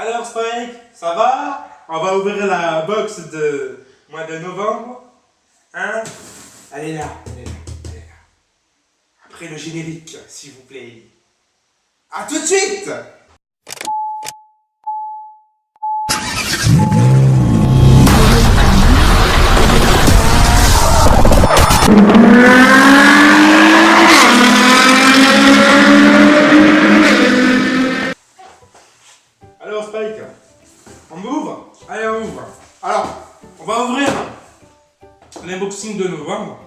Alors Spike, ça va? On va ouvrir la box de mois de novembre. Hein? Elle est là, elle est là, elle est là. Après le générique, s'il vous plaît. A tout de suite! Alors Spike, on ouvre? Allez, on ouvre. Alors, on va ouvrir l'unboxing de novembre.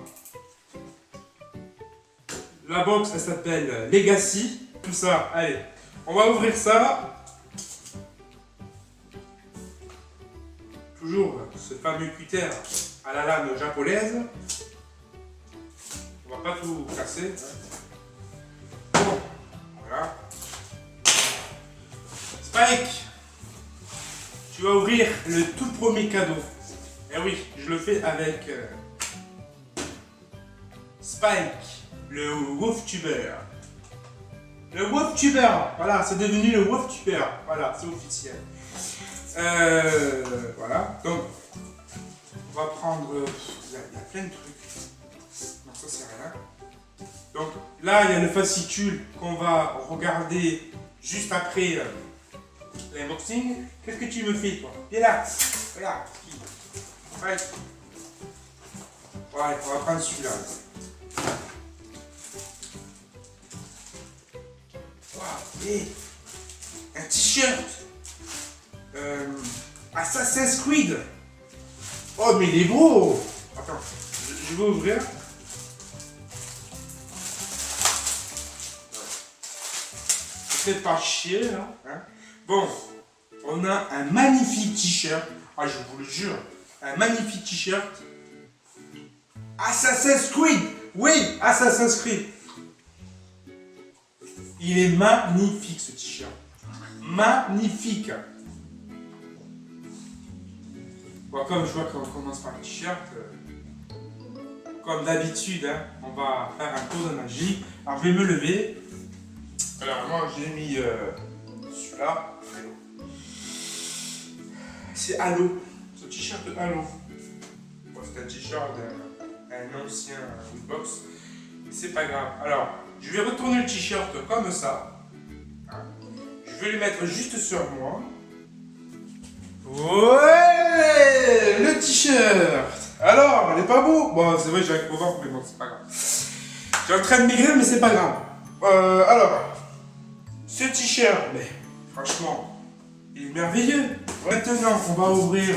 La box, elle s'appelle Legacy. Tout ça, allez. On va ouvrir ça. Toujours ce fameux cutter à la lame japonaise. On va pas tout casser. Bon, voilà. Spike, tu vas ouvrir le tout premier cadeau. Et oui, je le fais avec Spike, le WolfTuber. Le WolfTuber, voilà, c'est devenu le WolfTuber. Voilà, c'est officiel. Voilà, donc on va prendre. Il y a plein de trucs. Non, ça c'est rien. Donc là, il y a le fascicule qu'on va regarder juste après l'unboxing. Qu'est-ce que tu me fais, toi? Viens là, regarde. Ouais. Ouais, on va prendre celui-là. Waouh, et un t-shirt Assassin's Creed. Oh, mais il est beau. Attends, je vais ouvrir. Ne faites pas chier, là. Hein. Bon, on a un magnifique t-shirt. Ah, je vous le jure, un magnifique t-shirt Assassin's Creed. Oui, Assassin's Creed. Il est magnifique, ce t-shirt. Magnifique. Bon, comme je vois qu'on commence par le t-shirt, comme d'habitude, hein, on va faire un tour de magie. Alors, je vais me lever. Alors, moi, j'ai mis celui-là. C'est Halo. Ce t-shirt Halo. Bon, c'est un t-shirt d'un ancien box. Mais c'est pas grave. Alors, je vais retourner le t-shirt comme ça. Hein. Je vais le mettre juste sur moi. Ouais, le t-shirt. Alors, il est pas beau? Bon, c'est vrai, j'ai un gros ventre, mais bon, c'est pas grave. J'ai en train de maigrir, mais c'est pas grave. Alors, ce t-shirt, mais franchement, il est merveilleux. Maintenant, on va ouvrir.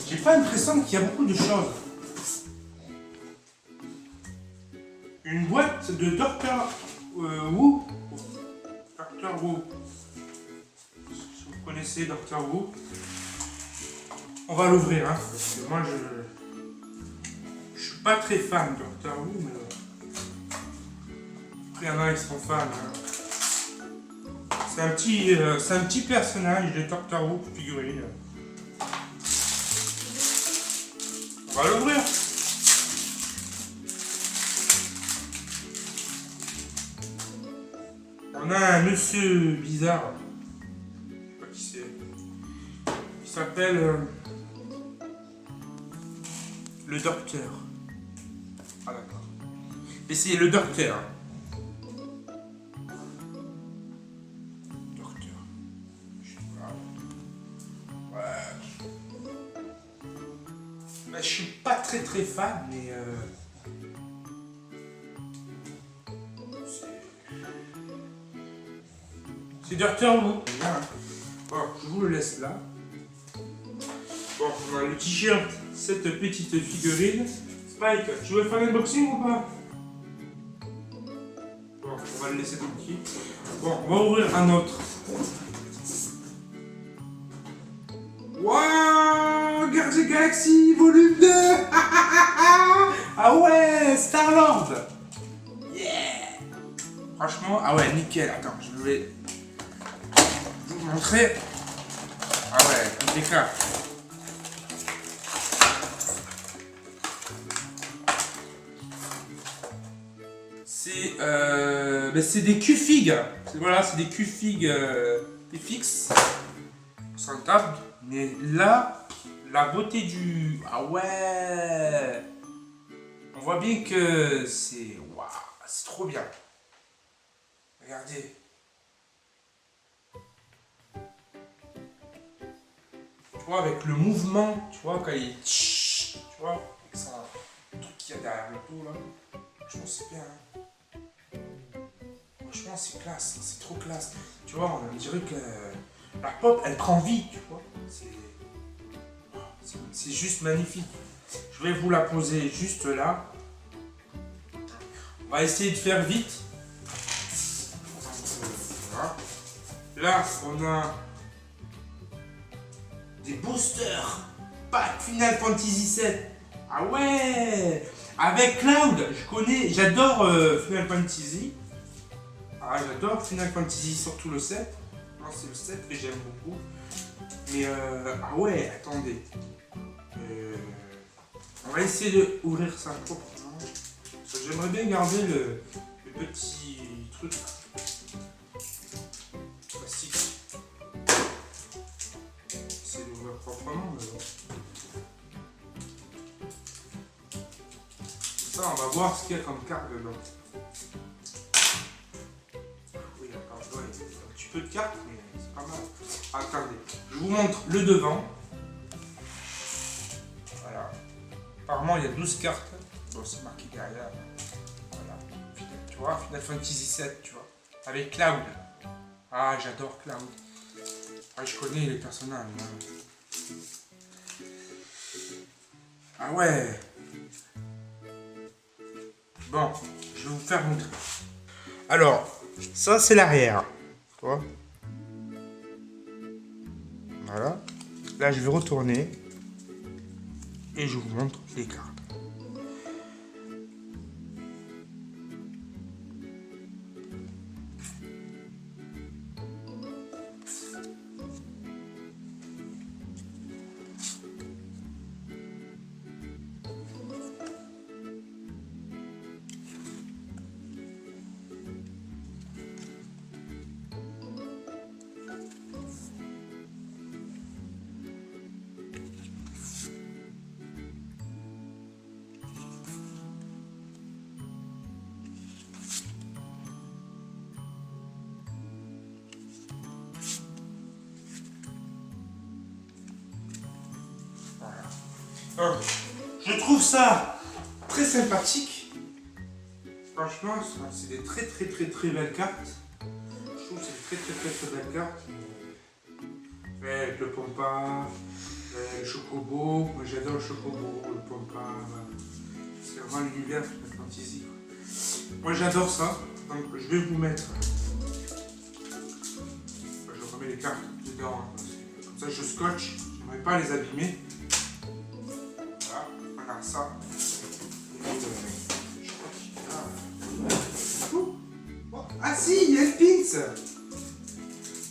J'ai pas l'impression qu'il y a beaucoup de choses. Une boîte de Dr. Who. Dr. Who. Si vous connaissez Dr. Who. On va l'ouvrir, hein, parce que moi je suis pas très fan de Dr. Who, mais après il y en a qui sont fans. Hein. C'est un petit personnage de Dr. Who figurine. On va l'ouvrir. On a un monsieur bizarre. Je sais pas qui c'est. Il s'appelle le docteur. Ah d'accord. Mais c'est le docteur. Docteur. Je sais pas. Ouais. Bah, je suis pas très fan, mais c'est Docteur Who. Bon, je vous le laisse là. Bon, on a le t-shirt, cette petite figurine. Spike, tu veux faire l'unboxing ou pas? Bon, on va le laisser tranquille. Bon, on va ouvrir un autre. Waouh, Guardians Galaxy volume 2. Ah ouais, Star-Lord. Yeah. Franchement, ah ouais, nickel. Attends, je vais vous montrer. Ah ouais, impeccable. C'est des Q-Fig. Voilà, c'est des Q-Fig est fixe sur une table. Mais là, la beauté du... Ah ouais! On voit bien que c'est... Waouh! C'est trop bien. Regardez. Tu vois, avec le mouvement, tu vois, quand il... Tu vois, avec son truc qu'il y a derrière le dos, là. Franchement, c'est bien. Hein. Franchement, c'est classe. C'est trop classe. Tu vois, on dirait que la pop, elle prend vie, tu vois. C'est juste magnifique. Je vais vous la poser juste là. On va essayer de faire vite. Voilà. Là, on a des boosters. Pack Final Fantasy VII. Ah ouais! Avec Cloud, je connais, j'adore Final Fantasy. Ah, j'adore Final Fantasy, surtout le 7. Non, c'est le 7 que j'aime beaucoup. Mais ah ouais, attendez. On va essayer d'ouvrir ça proprement. J'aimerais bien garder le petit truc classique. Essayer d'ouvrir proprement. Mais bon. Ça, on va voir ce qu'il y a comme carte dedans. Oui, d'accord, il y a un petit peu de cartes, mais c'est pas mal. Attendez, je vous montre le devant. Voilà. Apparemment, il y a 12 cartes. Bon, c'est marqué derrière. Voilà. Tu vois, Final Fantasy VII, tu vois. Avec Cloud. Ah, j'adore Cloud. Ah, je connais les personnages. Hein. Ah ouais. Bon, je vais vous faire montrer. Alors, ça c'est l'arrière. Tu vois. Voilà. Là, je vais retourner. Et je vous montre les cartes. Je trouve ça très sympathique. Franchement, c'est des très belles cartes. Je trouve que c'est des très belles cartes. Avec le Pompa, le Chocobo. Moi j'adore le Chocobo, le Pompa. C'est vraiment l'univers de Fantasy. Moi j'adore ça. Donc je vais vous mettre. Je remets les cartes dedans. Comme ça je scotche. J'aimerais pas les abîmer. Ça. Je crois qu'il y a... Ah si, il y a une Pins.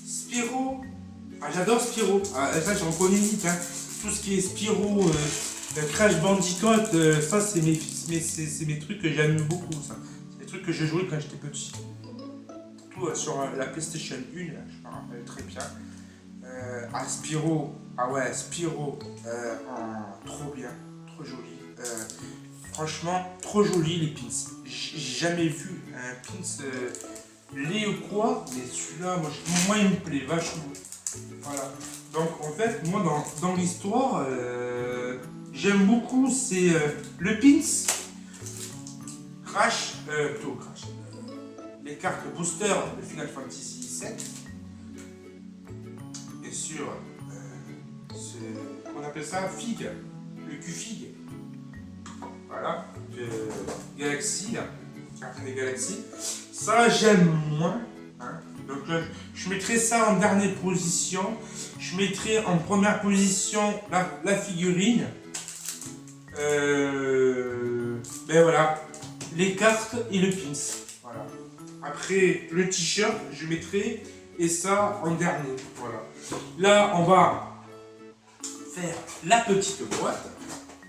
Spyro. Ah, j'adore Spyro. Ah, ça, j'en connais vite. Hein. Tout ce qui est Spyro, Crash Bandicoot, ça, c'est mes trucs que j'aime beaucoup. C'est des trucs que j'ai joué quand j'étais petit. Surtout sur la PlayStation 1, je me rappelle très bien. Spyro. Ah ouais, Spyro. Trop bien. Trop joli. Franchement, trop joli les pins. J'ai jamais vu un pins laid ou quoi, mais celui-là, moi il me plaît vachement. Voilà. Donc en fait, moi dans l'histoire, j'aime beaucoup, c'est le pins, Crash, les cartes booster de Final Fantasy VII. Bien sûr, on appelle ça Fig, le Q-Fig. Voilà, Galaxy, carte des galaxies. Ça, j'aime moins. Hein. Donc, je mettrai ça en dernière position. Je mettrai en première position la figurine. Ben voilà, les cartes et le pins. Voilà. Après, le t-shirt, je mettrai et ça en dernier. Voilà. Là, on va faire la petite boîte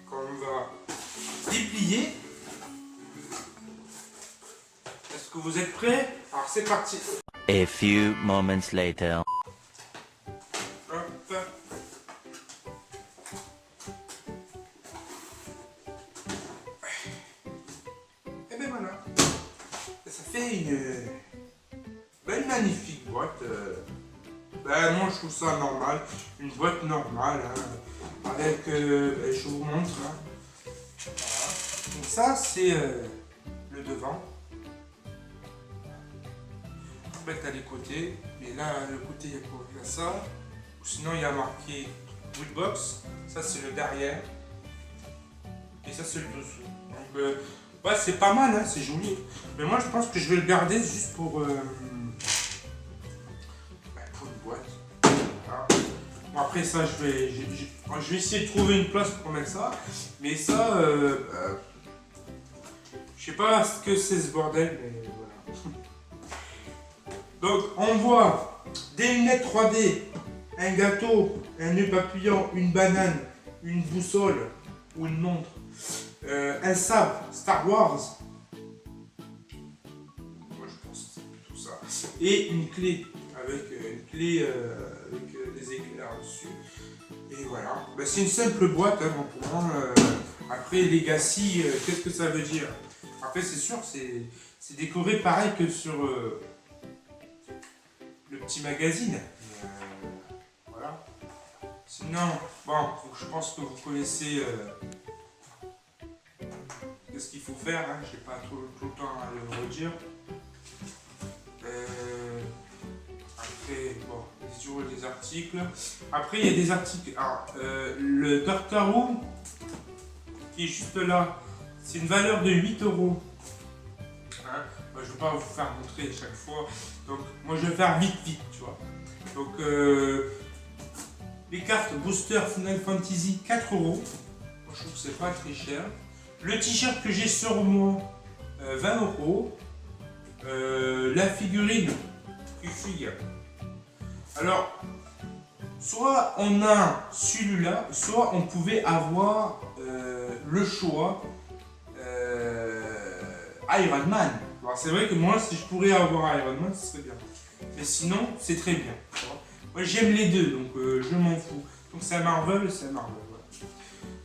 qu'on va déplier. Est-ce que vous êtes prêts? Alors c'est parti. A few moments later. Ben, moi je trouve ça normal, une boîte normale, hein, avec, ben, je vous montre, hein. Voilà. Donc ça c'est le devant. Après t'as les côtés, mais là le côté il y a quoi? Il y a ça, ou sinon il y a marqué Woodbox, ça c'est le derrière, et ça c'est le dessous. Donc ouais, c'est pas mal, hein, c'est joli, mais moi je pense que je vais le garder juste pour une boîte. Voilà. Bon, après ça je vais essayer de trouver une place pour mettre ça, mais ça je sais pas ce que c'est ce bordel, mais voilà. Donc on voit des lunettes 3D, un gâteau, un nœud papillon, une banane, une boussole ou une montre, un sabre Star Wars, moi je pense que c'est plutôt ça, et une clé avec des éclairs dessus. Et voilà, ben, c'est une simple boîte, hein, pour moi. Après Legacy, qu'est-ce que ça veut dire? Après c'est sûr, c'est décoré pareil que sur le petit magazine. Voilà. Sinon, bon, je pense que vous connaissez ce qu'il faut faire, hein. Je n'ai pas tout le temps à le redire. Après, bon, sur les articles. Après, il y a des articles. Alors, le Doctor Who, qui est juste là, c'est une valeur de 8 €. Hein, moi, je ne vais pas vous faire montrer chaque fois. Donc, moi, je vais faire vite, tu vois. Donc, les cartes Booster Final Fantasy, 4 €. Moi, je trouve que c'est pas très cher. Le t-shirt que j'ai sur moi, 20 €. La figurine Kufi. Alors, soit on a celui-là, soit on pouvait avoir le choix Iron Man. C'est vrai que moi, si je pourrais avoir Iron Man, ce serait bien. Mais sinon, c'est très bien. Moi, j'aime les deux, donc je m'en fous. Donc c'est un Marvel, c'est un Marvel.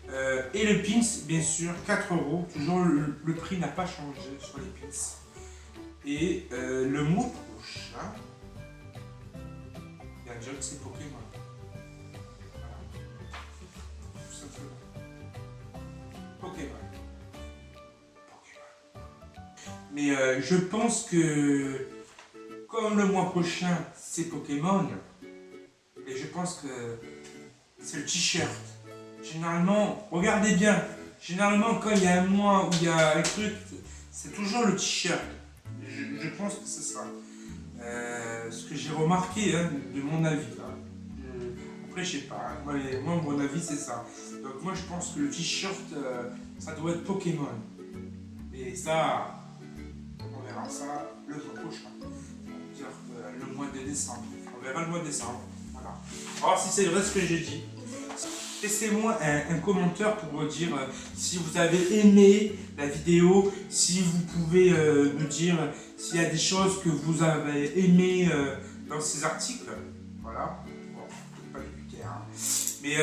Voilà. Et le pins, bien sûr, 4 €. Toujours, le prix n'a pas changé sur les pins. Et le mois prochain, il y a déjà que c'est Pokémon. Voilà. Tout simplement. Pokémon. Mais je pense que, comme le mois prochain, c'est Pokémon, et je pense que c'est le t-shirt. Généralement, regardez bien, généralement quand il y a un mois où il y a un truc, c'est toujours le t-shirt. Je pense que c'est ça. Ce que j'ai remarqué, hein, de mon avis. Là. Après, je sais pas. Hein, moi, mon avis, c'est ça. Donc, moi, je pense que le t-shirt, ça doit être Pokémon. Et ça, on verra ça le mois prochain. C'est-à-dire le mois de décembre. On verra le mois de décembre. Voilà. Alors, si c'est vrai ce que j'ai dit. Laissez-moi un commentaire pour me dire si vous avez aimé la vidéo, si vous pouvez me dire s'il y a des choses que vous avez aimé dans ces articles. Voilà. Bon, pas les hein. Mais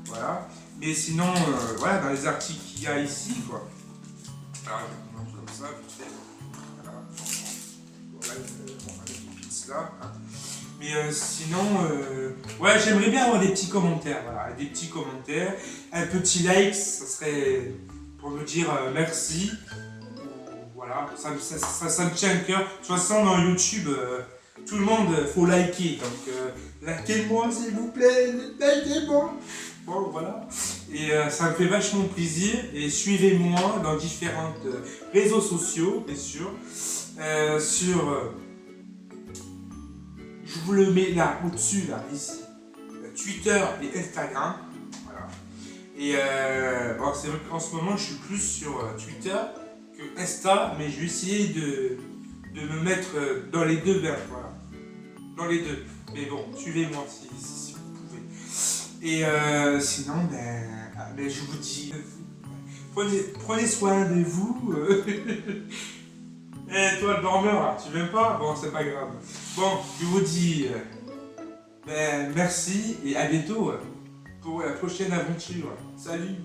voilà. Mais sinon, voilà, dans les articles qu'il y a ici, quoi. Alors, je vous montre comme ça, vite fait. Voilà. Voilà, avec les pins là. Hein. Mais sinon, ouais, j'aimerais bien avoir des petits commentaires, voilà, des petits commentaires, un petit like, ça serait pour me dire merci, voilà, ça me tient à cœur. De toute façon, dans YouTube, tout le monde, faut liker, donc likez-moi s'il vous plaît, likez-moi. Bon, voilà, et ça me fait vachement plaisir, et suivez-moi dans différents réseaux sociaux, bien sûr, je vous le mets là, au-dessus, là, ici. Twitter et Instagram. Voilà. Et bon, c'est vrai qu'en ce moment, je suis plus sur Twitter que Insta, mais je vais essayer de me mettre dans les deux vers, voilà. Dans les deux. Mais bon, suivez-moi si vous pouvez. Et sinon, ben, je vous dis, prenez soin de vous. Eh, toi, le dormeur, là, tu viens pas? Bon, c'est pas grave. Bon, je vous dis merci et à bientôt pour la prochaine aventure. Salut!